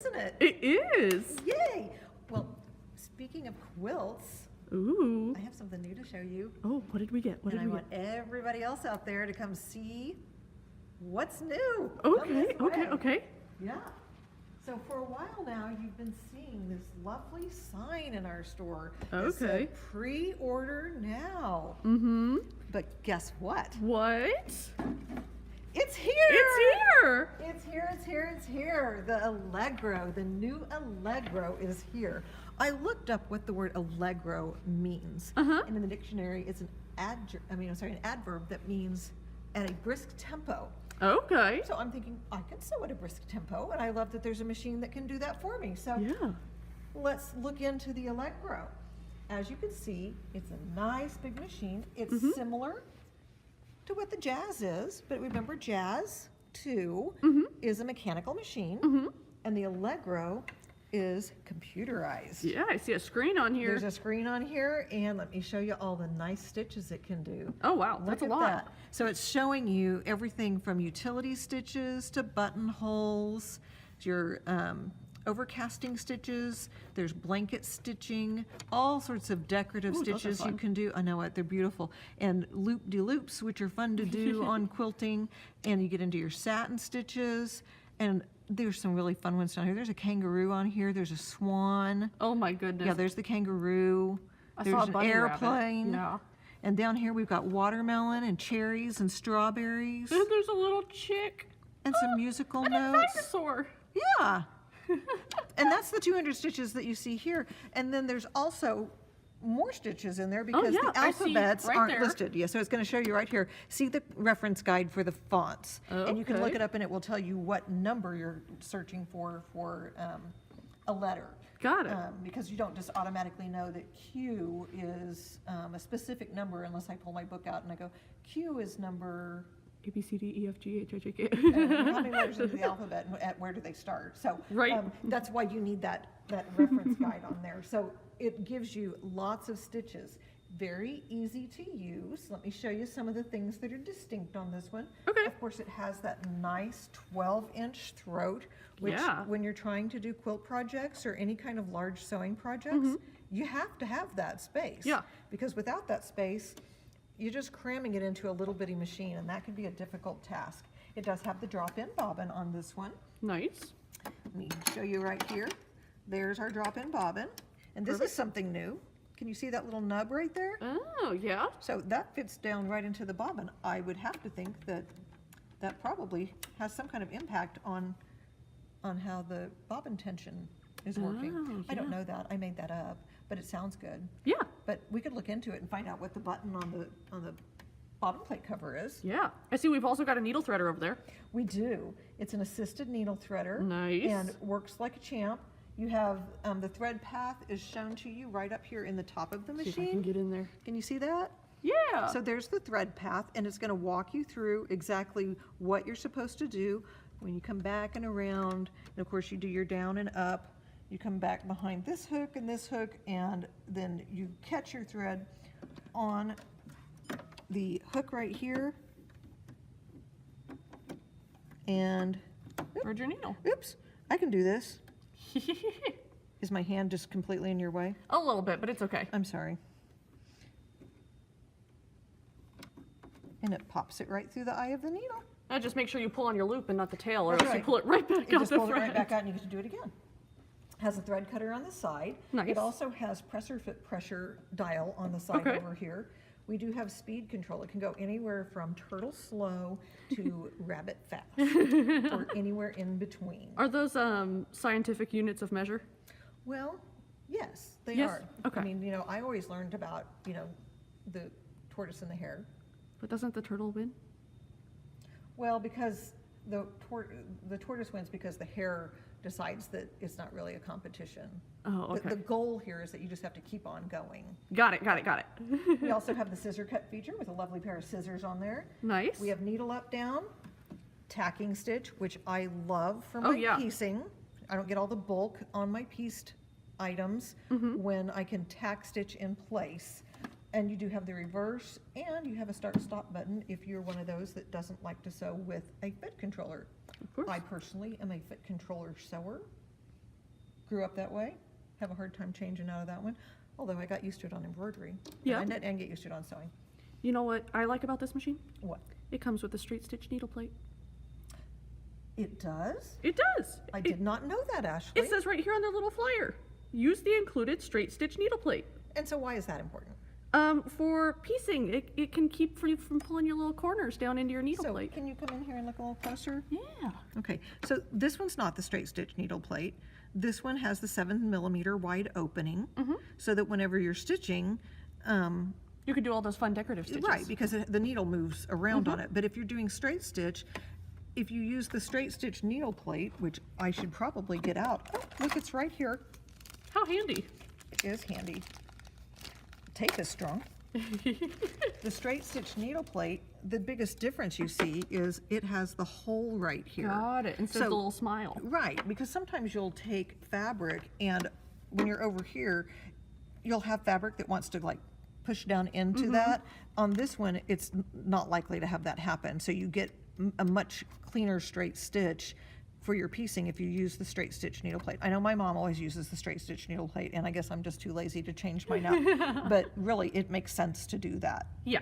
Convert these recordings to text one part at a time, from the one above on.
Isn't it? It is. Yay! Well, speaking of quilts, Ooh. I have something new to show you. Oh, what did we get? What And did I we want everybody else out there to come see what's new. get? Come Okay, this okay, way. okay. Yeah. So for a while now, you've been seeing this lovely sign in our store. that said, Okay. Pre-order now. Mm-hmm. But guess what? What? It's here! It's here! It's here, it's here, it's here. The Allegro, the new Allegro is here. I looked up what the word Allegro means. Uh-huh. And in the dictionary, it's an adverb that means at a brisk tempo. Okay. So I'm thinking, I can sew at a brisk tempo, and I love that there's a machine that can do that for me. So Yeah. let's look into the Allegro. As you can see, it's a nice big machine. It's Mm-hmm. similar to what the Jazz is, but remember Jazz 2 Mm-hmm. is a mechanical machine, Mm-hmm. and the Allegro is computerized. Yeah, I see a screen on here. There's a screen on here, and let me show you all the nice stitches it can do. Oh, wow. That's a Look at lot. that. So it's showing you everything from utility stitches to buttonholes, your overcasting stitches, there's blanket stitching, all sorts of decorative Ooh, those are stitches you fun. can do. I know what, they're beautiful. And loop-de-loops, which are fun to do on quilting. And you get into your satin stitches. And there's some really fun ones down here. There's a kangaroo on here. There's a swan. Oh my goodness. Yeah, there's the kangaroo. I There's saw a an bunny rabbit. airplane. Yeah. And down here we've got watermelon and cherries and strawberries And there's a little chick. and some musical And a notes. dinosaur. Yeah. And that's the 200 stitches that you see here. And then there's also more stitches in there because yeah, the I see alphabets right aren't there. listed. Yeah, so it's going to show you right here. See the reference guide for the fonts. And you can look Okay. it up and it will tell you what number you're searching for a letter. Got it. Because you don't just automatically know that Q is a specific number unless I pull my book out and I go, Q is number, A, B, C, D, E, F, G, H, I, J, K. how many letters into the alphabet and where do they start? So Right. That's why you need that reference guide on there. So it gives you lots of stitches. Very easy to use. Let me show you some of the things that are distinct on this one. Okay. Of course, it has that nice 12-inch throat, which Yeah. when you're trying to do quilt projects or any kind of large sewing projects, you have to have that space. Yeah. Because without that space, you're just cramming it into a little bitty machine, and that can be a difficult task. It does have the drop-in bobbin on this one. Nice. Let me show you right here. There's our drop-in bobbin. And this is something new. Can you see that little nub right there? Oh, yeah. So that fits down right into the bobbin. I would have to think that that probably has some kind of impact on how the bobbin tension is working. Oh, I don't yeah. know that. I made that up, but it sounds good. Yeah. But we could look into it and find out what the button on the bobbin plate cover is. Yeah. I see we've also got a needle threader over there. We do. It's an assisted needle threader. Nice. And works like a champ. You have the thread path is shown to you right up here in the top of the See if I can machine. get in there. Can you see that? Yeah. So there's the thread path, and it's going to walk you through exactly what you're supposed to do when you come back and around. And of course, you do your down and up. You come back behind this hook, and then you catch your thread on the hook right here. And, Where'd your needle? oops, I can do this. Is my hand just completely in your way? A little bit, but it's okay. I'm sorry. And it pops it right through the eye of the needle. Just make sure you pull on your loop and not the tail, or That's else you right. pull it right back You out just the pull it front. right back out and you get to do it again. Has a thread cutter on the side. Nice. It also has presser foot pressure dial on the side Okay. over here. We do have speed control. It can go anywhere from turtle slow to rabbit fast, or anywhere in between. Are those scientific units of measure? Well, yes, they Yes? are. Okay. I mean, I always learned about, the tortoise and the hare. But doesn't the turtle win? Well, because the tortoise wins because the hare decides that it's not really a competition. Oh, okay. The goal here is that you just have to keep on going. Got it, got it, got it. We also have the scissor cut feature with a lovely pair of scissors on there. Nice. We have needle up down, tacking stitch, which I love for Oh, my yeah. piecing. I don't get all the bulk on my pieced items when I can tack stitch in place. And you do have the reverse, and you have a start-stop button if you're one of those that doesn't like to sew with a foot controller. Of course. I personally am a foot controller sewer. grew up that way. Have a hard time changing out of that one. Although I got used to it on embroidery. Yeah. I didn't get used to it on sewing. You know what I like about this machine? What? It comes with a straight stitch needle plate. It does? It does. I did not know that, Ashley. It says right here on the little flyer, use the included straight stitch needle plate. And so why is that important? For piecing, it can keep you from pulling your little corners down into your needle So plate. can you come in here and look a little closer? Yeah. Okay, so this one's not the straight stitch needle plate. This one has the 7mm wide opening, so that whenever you're stitching, You could do all those fun decorative stitches. right, because the needle moves around on it. But if you're doing straight stitch, if you use the straight stitch needle plate, which I should probably get out. Oh, look, it's right here. How handy. It is handy. Tape is strong. The straight stitch needle plate, the biggest difference you see is it has the hole right here. Got it. Instead of the little smile. Right, because sometimes you'll take fabric and when you're over here, you'll have fabric that wants to like push down into that. On this one, it's not likely to have that happen. So you get a much cleaner straight stitch for your piecing if you use the straight stitch needle plate. I know my mom always uses the straight stitch needle plate, and I guess I'm just too lazy to change mine out. But really, it makes sense to do that. Yeah.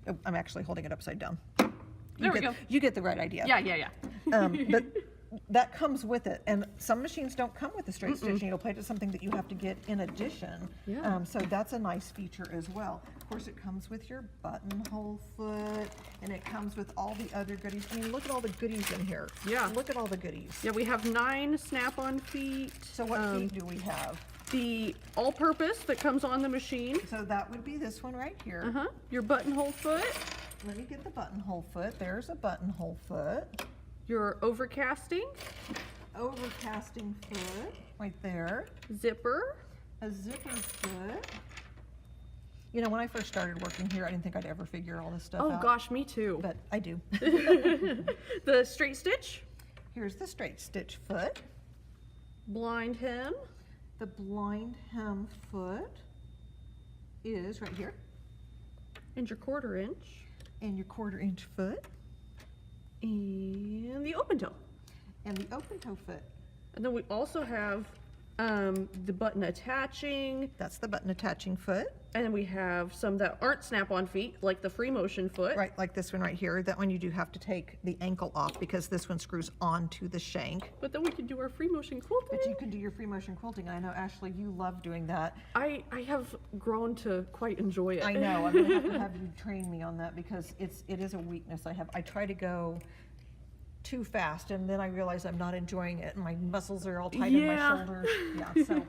Oh, I'm actually holding it upside down. There we go. You get the right idea. Yeah. But that comes with it, and some machines don't come with a straight stitch needle plate. It's something that you have to get in addition. Yeah. So that's a nice feature as well. Of course, it comes with your buttonhole foot, and it comes with all the other goodies. I mean, look at all the goodies in here. Yeah. Look at all the goodies. Yeah, we have 9 snap-on feet. So what feet do we have? The all-purpose that comes on the machine. So that would be this one right here. Your buttonhole foot. Let me get the buttonhole foot. There's a buttonhole foot. Your overcasting. Overcasting foot right there. Zipper. A zipper foot. You know, when I first started working here, I didn't think I'd ever figure all this stuff Oh out. gosh, me too. But I do. The straight stitch. Here's the straight stitch foot. Blind hem. The blind hem foot is right here. And your 1/4 inch. And your 1/4 inch foot. And the open toe. And the open toe foot. And then we also have the button attaching. That's the button attaching foot. And then we have some that aren't snap-on feet, like the free motion foot. Right, like this one right here. That one you do have to take the ankle off because this one screws onto the shank. But then we can do our free motion quilting. But you can do your free motion quilting. I know, Ashley, you love doing that. I have grown to quite enjoy it. I know. I'm going to have you train me on that because it is a weakness I have. I try to go too fast and then I realize I'm not enjoying it and my muscles are all tight in my Yeah. shoulders. Yeah, so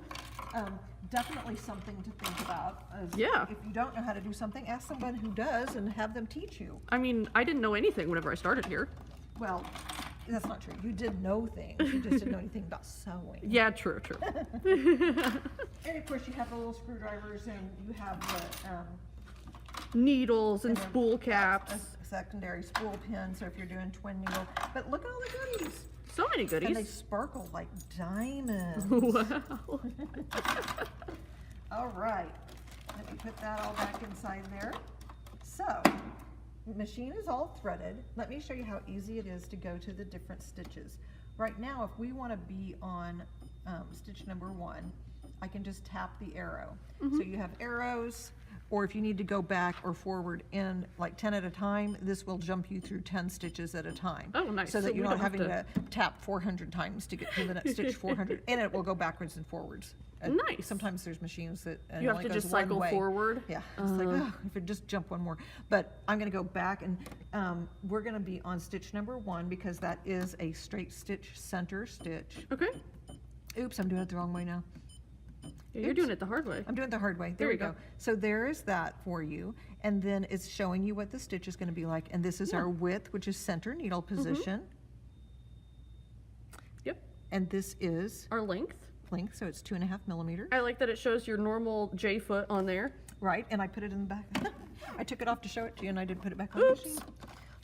definitely something to think about. Yeah. If you don't know how to do something, ask someone who does and have them teach you. I mean, I didn't know anything whenever I started here. Well, that's not true. You did know things. You just didn't know anything about sewing. Yeah, true. And of course, you have the little screwdrivers and you have the Needles and then spool caps. a secondary spool pin. So if you're doing twin needle, but look at all the goodies. So many And they goodies. sparkle like diamonds. Wow. All right, let me put that all back inside there. So, the machine is all threaded. Let me show you how easy it is to go to the different stitches. Right now, if we want to be on stitch number 1, I can just tap the arrow. So you have arrows, or if you need to go back or forward in like 10 at a time, this will jump you through 10 stitches at a time. Oh, nice. So that So you're we not don't have having to tap 400 times to get to the next stitch 400, and it will go backwards and forwards. And Nice. Sometimes there's machines that You have to just cycle forward. Yeah, it's like, oh, if it just jump one more. But I'm gonna go back and we're gonna be on stitch number 1 because that is a straight stitch center stitch. Okay. Oops, I'm doing it the wrong way now. Yeah, you're doing it the hard way. I'm doing it the hard way. There There we you go. go. So there is that for you. And then it's showing you what the stitch is gonna be like. And this is our width, which is center needle position. Yep. And this is Our length. length, so it's 2.5 millimeters. I like that it shows your normal J foot on there. Right, and I put it in the back. I took it off to show it to you and I did put it back on the Oops. machine.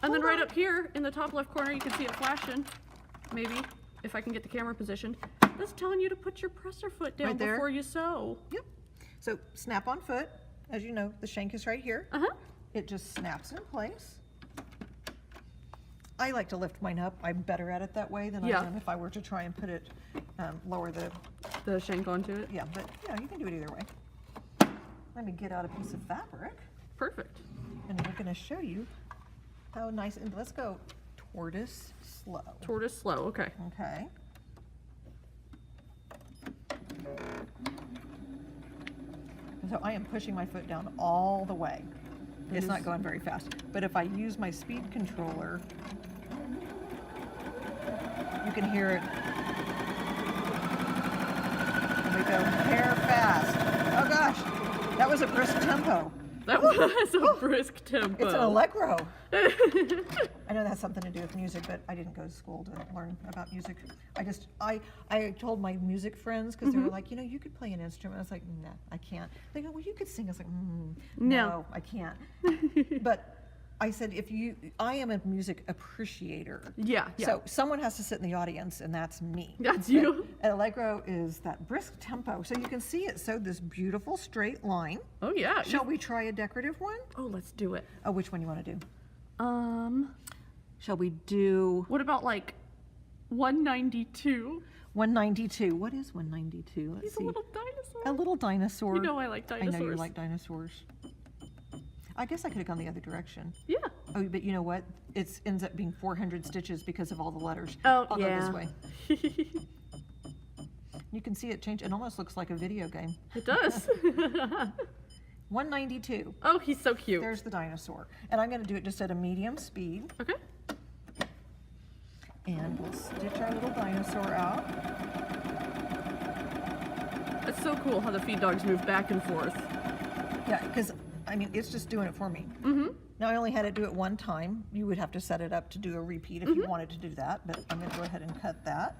And then right up here in the top left corner, you can see it flashing. Maybe, if I can get the camera positioned. That's telling you to put your presser foot down Right there? before you sew. Yep. So snap on foot, as you know, the shank is right here. It just snaps in place. I like to lift mine up. I'm better at it that way than I Yeah. am if I were to try and put it, lower the the shank onto it. Yeah, but you can do it either way. Let me get out a piece of fabric, Perfect. and we're going to show you how nice. And let's go tortoise slow. Tortoise slow. Okay. Okay. So I am pushing my foot down all the way. It's not going very fast. But if I use my speed controller, you can hear it. And we go hair fast. Oh gosh, that was a brisk tempo. That was a brisk tempo. It's an Allegro. I know that's something to do with music, but I didn't go to school to learn about music. I told my music friends, because they were like, you could play an instrument. I was like, nah, I can't. They go, well, you could sing. I was like, no, I can't. But I said, I am a music appreciator. Yeah. So someone has to sit in the audience, and that's me. That's you. And Allegro is that brisk tempo. So you can see it sewed this beautiful straight line. Oh yeah. Shall we try a decorative one? Oh, let's do it. Oh, which one you want to do? Shall we do? What about like 192? 192. What is 192? Let's He's see. a little dinosaur. A little dinosaur. You know I like dinosaurs. I know you like dinosaurs. I guess I could have gone the other direction. Yeah. Oh, but you know what? It ends up being 400 stitches because of all the letters. Oh, I'll yeah. go this way. You can see it change. It almost looks like a video game. It does. 192. Oh, he's so cute. There's the dinosaur. And I'm going to do it just at a medium speed. Okay. And we'll stitch our little dinosaur out. It's so cool how the feed dogs move back and forth. Yeah, because, it's just doing it for me. Mm-hmm. Now, I only had to do it one time. You would have to set it up to do a repeat if you wanted to do that, but I'm going to go ahead and cut that.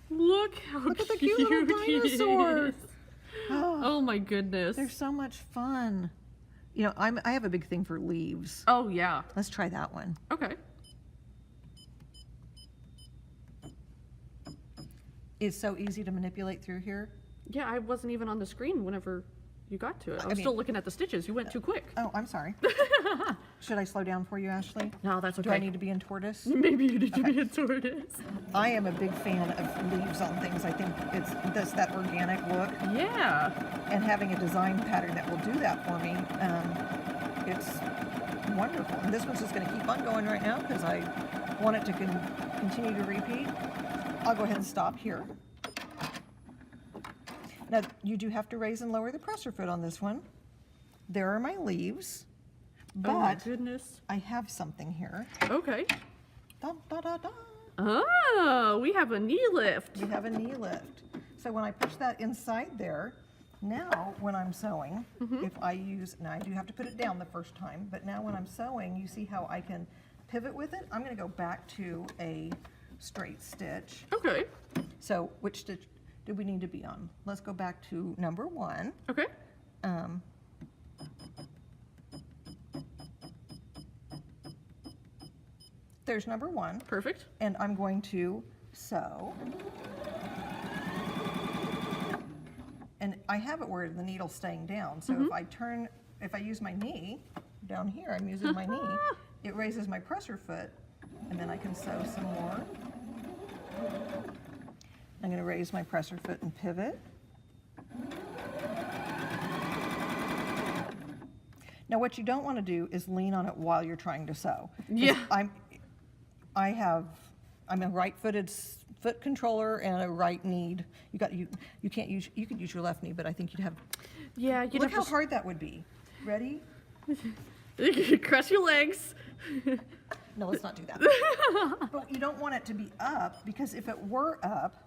Look how Look at the cute little he dinosaur. is. Oh my goodness. They're so much fun. I have a big thing for leaves. Oh yeah. Let's try that one. Okay. It's so easy to manipulate through here. Yeah, I wasn't even on the screen whenever you got to it. I was mean- still looking at the stitches. You went too quick. Oh, I'm sorry. Should I slow down for you, Ashley? No, that's okay. Do I need to be in tortoise? Maybe you need to be a tortoise. I am a big fan of leaves on things. I think it's that organic look, Yeah. and having a design pattern that will do that for me. It's wonderful. And this one's just going to keep on going right now because I want it to continue to repeat. I'll go ahead and stop here. Now, you do have to raise and lower the presser foot on this one. There are my leaves, Oh my but goodness. I have something here. Okay. Da, da, da, da. Oh, we have a knee lift. We have a knee lift. So when I push that inside there, now when I'm sewing, if I use, now I do have to put it down the first time, but now when I'm sewing, you see how I can pivot with it? I'm going to go back to a straight stitch. Okay. So which stitch do we need to be on? Let's go back to number 1. Okay. There's number 1, Perfect. and I'm going to sew. And I have it where the needle's staying down, so if I use my knee, down here I'm using my knee, it raises my presser foot, and then I can sew some more. I'm going to raise my presser foot and pivot. Now what you don't want to do is lean on it while you're trying to sew. 'Cause Yeah. I'm a right-footed foot controller and a right kneed. You could use your left knee, but I think you'd have. Yeah, you'd Look have how hard that would be. Ready? to cross your legs. No, let's not do that. But you don't want it to be up, because if it were up,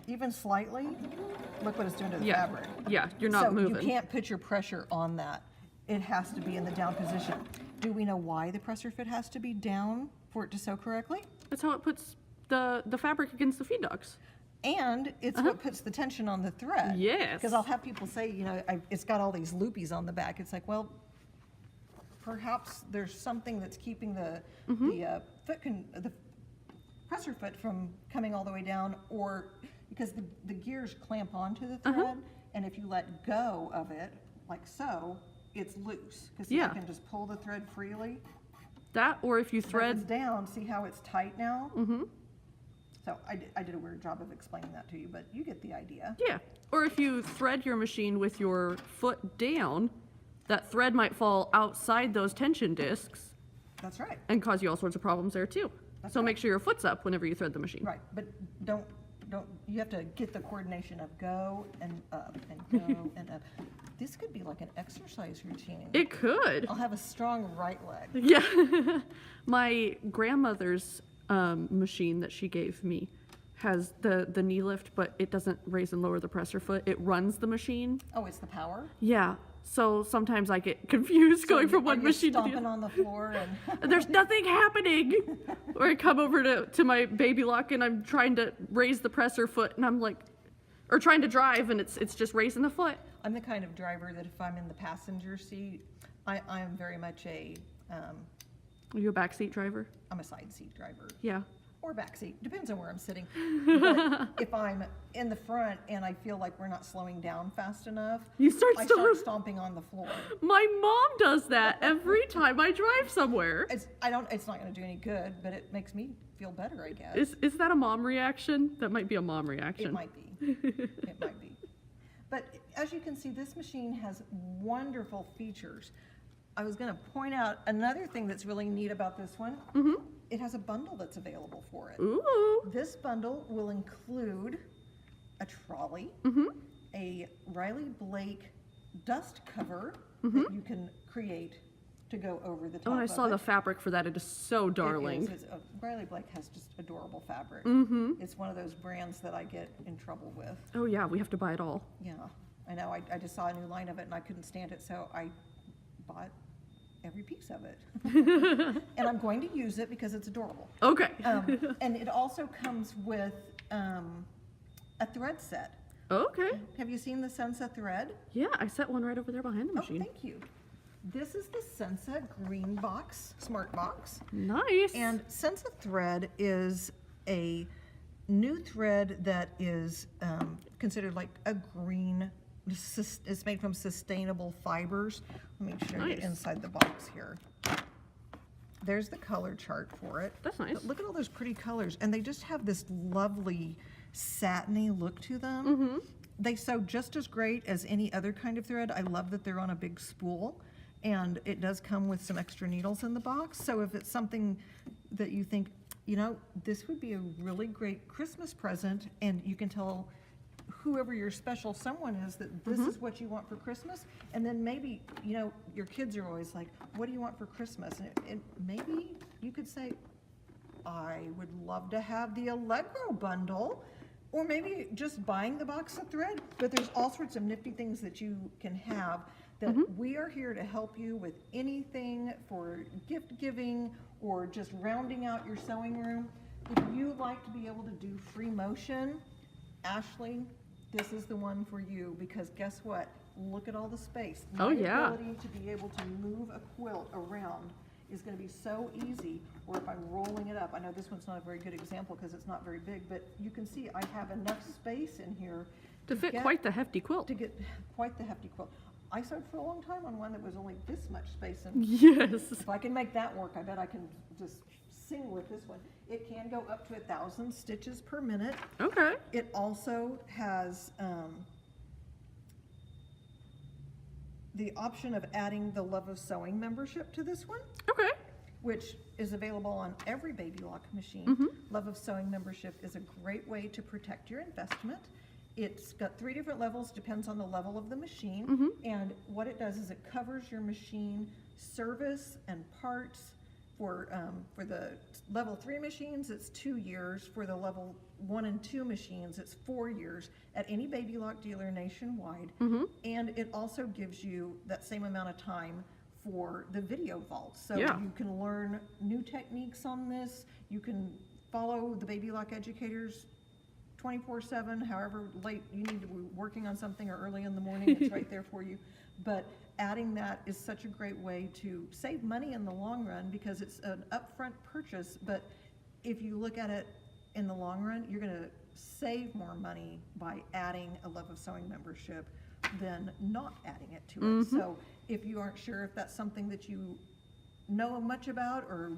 even slightly, look what it's doing to the Yeah. fabric. Yeah, you're not So moving. you can't put your pressure on that. It has to be in the down position. Do we know why the presser foot has to be down for it to sew correctly? That's how it puts the fabric against the feed dogs. And it's what puts the tension on the thread. Yes. Because I'll have people say, it's got all these loopies on the back. It's like, well, perhaps there's something that's keeping the presser foot from coming all the way down, or because the gears clamp onto the thread, and if you let go of it, like so, it's loose. Because Yeah. you can just pull the thread freely. That, or if you But if thread. it's down, see how it's tight now? So I did a weird job of explaining that to you, but you get the idea. Yeah. Or if you thread your machine with your foot down, that thread might fall outside those tension discs That's right. and cause you all sorts of problems there too. That's So right. make sure your foot's up whenever you thread the machine. Right, but don't, you have to get the coordination of go and up and go and up. This could be like an exercise routine. It could. I'll have a strong right leg. Yeah. My grandmother's machine that she gave me has the knee lift, but it doesn't raise and lower the presser foot. It runs the machine. Oh, it's the power? Yeah. So sometimes I get confused going from one machine to the stomping other. on the floor and There's nothing happening. Or I come over to my Baby Lock and I'm trying to raise the presser foot and I'm like, or trying to drive and it's just raising the foot. I'm the kind of driver that if I'm in the passenger seat, I am very much Are you a backseat driver? I'm a side seat driver. Yeah. Or back seat, depends on where I'm sitting. But if I'm in the front and I feel like we're not slowing down fast enough, You start I stomping. start stomping on the floor. My mom does that every time I drive somewhere. It's not going to do any good, but it makes me feel better, I guess. Is that a mom reaction? That might be a mom It reaction. might be. It might be. But as you can see, this machine has wonderful features. I was going to point out another thing that's really neat about this one. Mm-hmm. It has a bundle that's available for it. Ooh. This bundle will include a trolley, Mm-hmm. a Riley Blake dust cover Mm-hmm. that you can create to go over the top Oh, and I of saw it. the fabric for that. It is so darling. It is. Riley Blake has just adorable fabric. Mm-hmm. It's one of those brands that I get in trouble with. Oh yeah, we have to buy it all. Yeah, I know. I just saw a new line of it and I couldn't stand it, so I bought every piece of it. And I'm going to use it because it's adorable. Okay. And it also comes with a thread set. Okay. Have you seen the Sensa thread? Yeah, I set one right over there behind the Oh, machine. thank you. This is the Sensa Green Box, Smart Box. Nice. And Sensa thread is a new thread that is considered like a green, it's made from sustainable fibers. Let me show you Nice. inside the box here. There's the color chart for it. That's nice. But look at all those pretty colors, and they just have this lovely satiny look to them. Mm-hmm. They sew just as great as any other kind of thread. I love that they're on a big spool, and it does come with some extra needles in the box. So if it's something that you think, you know, this would be a really great Christmas present, and you can tell whoever your special someone is that this is what you want for Christmas, and then maybe, you know, your kids are always like, what do you want for Christmas? And maybe you could say, I would love to have the Allegro bundle, or maybe just buying the box of thread. But there's all sorts of nifty things that you can have that we are here to help you with anything for gift giving or just rounding out your sewing room. If you like to be able to do free motion, Ashley, this is the one for you, because guess what? Look at all the space. Oh, My yeah. ability to be able to move a quilt around is going to be so easy. Or if I'm rolling it up, I know this one's not a very good example because it's not very big, but you can see I have enough space in here to fit get- quite the hefty quilt. to get quite the hefty quilt. I sewed for a long time on one that was only this much space, and Yes. if I can make that work, I bet I can just sing with this one. It can go up to 1,000 stitches per minute. Okay. It also has the option of adding the Love of Sewing membership to this one, Okay. which is available on every Baby Lock machine. Mm-hmm. Love of Sewing membership is a great way to protect your investment. It's got 3 different levels, depends on the level of the machine. Mm-hmm. And what it does is it covers your machine service and parts. For the level 3 machines, it's 2 years. For the level 1 and 2 machines, it's 4 years at any Baby Lock dealer nationwide. Mm-hmm. And it also gives you that same amount of time for the video vault. So Yeah. you can learn new techniques on this. You can follow the Baby Lock educators 24/7, however late you need to be working on something or early in the morning, it's right there for you. But adding that is such a great way to save money in the long run because it's an upfront purchase, but if you look at it in the long run, you're gonna save more money by adding a Love of Sewing membership than not adding it to it. So if you aren't sure if that's something that you know much about or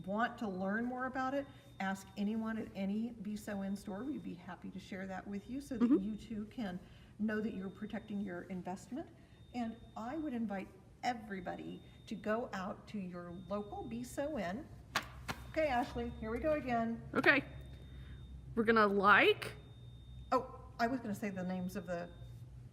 want to learn more about it, ask anyone at any Be Sew In store. We'd be happy to share that with you so that you too can know that you're protecting your investment. And I would invite everybody to go out to your local Be Sew In. Okay, Ashley, here we go again. Okay. We're gonna like. Oh, I was gonna say the names of the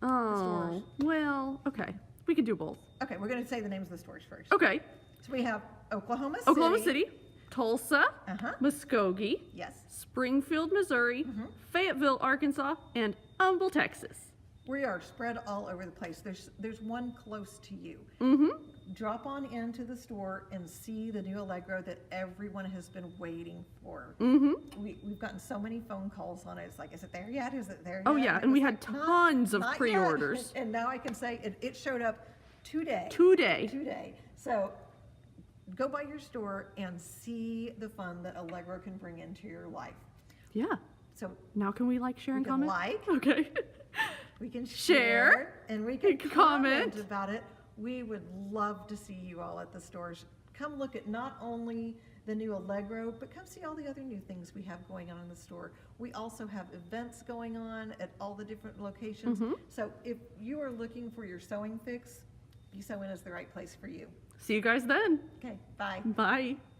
Oh, stores. well, okay. We can do both. Okay, we're gonna say the names of the stores first. Okay. So we have Oklahoma City. Oklahoma City, Tulsa, Uh-huh. Muskogee, Yes. Springfield, Missouri, Fayetteville, Arkansas, and Humble, Texas. We are spread all over the place. There's one close to you. Drop on into the store and see the new Allegro that everyone has been waiting for. We've gotten so many phone calls on it. It's like, is it there yet? Is it there Oh, yet? yeah, It and we was had like, tons of not yet. pre-orders. And now I can say it showed up today. Today. So go by your store and see the fun that Allegro can bring into your life. Yeah. So Now can we like, share, and we can comment? like, Okay. we can Share, share, and we can comment. comment about it. We would love to see you all at the stores. Come look at not only the new Allegro, but come see all the other new things we have going on in the store. We also have events going on at all the different locations. So if you are looking for your sewing fix, Be Sew In is the right place for you. See you guys then. Okay, bye. Bye.